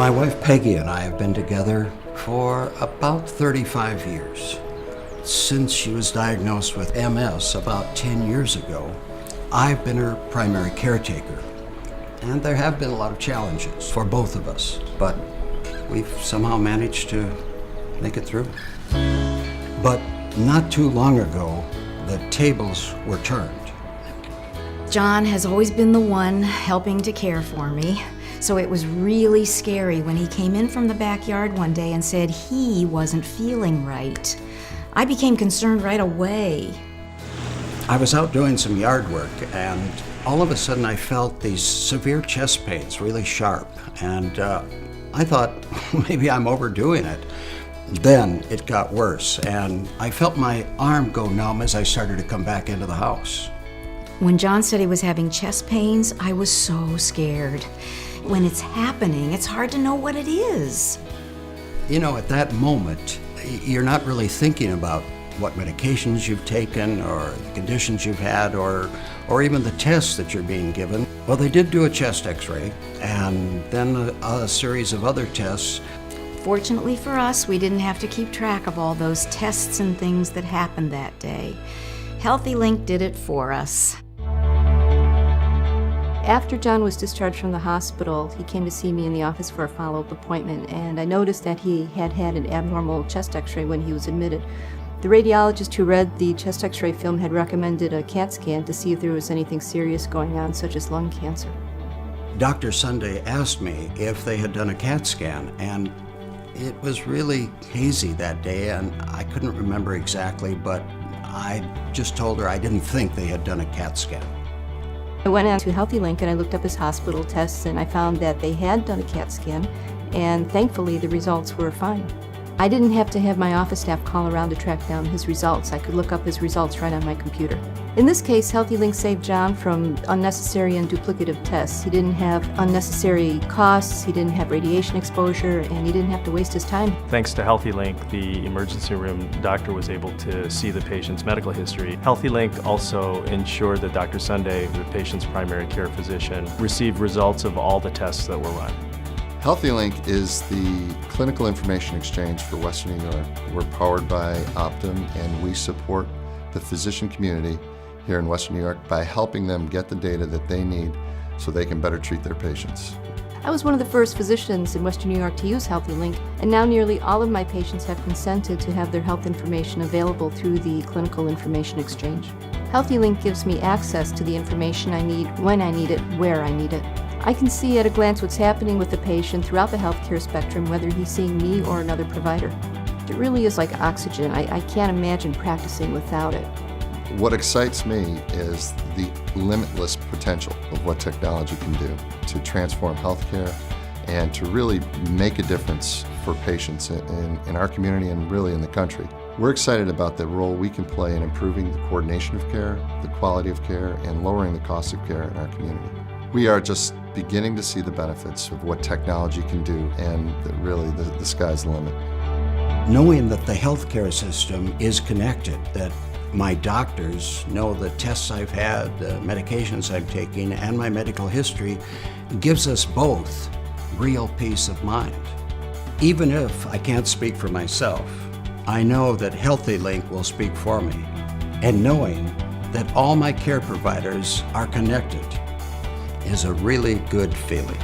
My wife Peggy and I have been together for about 35 years. Since she was diagnosed with MS about 10 years ago, I've been her primary caretaker. And there have been a lot of challenges for both of us, but we've somehow managed to make it through. But not too long ago, the tables were turned. John has always been the one helping to care for me, so it was really scary when he came in from the backyard one day and said he wasn't feeling right. I became concerned right away. I was out doing some yard work, and all of a sudden I felt these severe chest pains, really sharp, and I thought maybe I'm overdoing it. Then it got worse, and I felt my arm go numb as I started to come back into the house. When John said he was having chest pains, I was so scared. When it's happening, it's hard to know what it is. You know, at that moment, you're not really thinking about what medications you've taken or the conditions you've had or even the tests that you're being given. Well, they did do a chest x-ray and then a series of other tests. Fortunately for us, we didn't have to keep track of all those tests and things that happened that day. HEALTHeLINK did it for us. After John was discharged from the hospital, he came to see me in the office for a follow-up appointment, and I noticed that he had had an abnormal chest x-ray when he was admitted. The radiologist who read the chest x-ray film had recommended a CAT scan to see if there was anything serious going on, such as lung cancer. Dr. Sunday asked me if they had done a CAT scan, and it was really hazy that day, and I couldn't remember exactly, but I just told her I didn't think they had done a CAT scan. I went on to HEALTHeLINK and I looked up his hospital tests, and I found that they had done a CAT scan, and thankfully the results were fine. I didn't have to have my office staff call around to track down his results. I could look up his results right on my computer. In this case, HEALTHeLINK saved John from unnecessary and duplicative tests. He didn't have unnecessary costs, he didn't have radiation exposure, and he didn't have to waste his time. Thanks to HEALTHeLINK, the emergency room doctor was able to see the patient's medical history. HEALTHeLINK also ensured that Dr. Sunday, the patient's primary care physician, received results of all the tests that were run. HEALTHeLINK is the clinical information exchange for Western New York. We're powered by Optum, and we support the physician community here in Western New York by helping them get the data that they need so they can better treat their patients. I was one of the first physicians in Western New York to use HEALTHeLINK, and now nearly all of my patients have consented to have their health information available through the clinical information exchange. HEALTHeLINK gives me access to the information I need, when I need it, where I need it. I can see at a glance what's happening with the patient throughout the healthcare spectrum, whether he's seeing me or another provider. It really is like oxygen. I can't imagine practicing without it. What excites me is the limitless potential of what technology can do to transform healthcare and to really make a difference for patients in our community and really in the country. We're excited about the role we can play in improving the coordination of care, the quality of care, and lowering the cost of care in our community. We are just beginning to see the benefits of what technology can do, and that really the sky's the limit. Knowing that the healthcare system is connected, that my doctors know the tests I've had, the medications I'm taking, and my medical history gives us both real peace of mind. Even if I can't speak for myself, I know that HEALTHeLINK will speak for me, and knowing that all my care providers are connected is a really good feeling.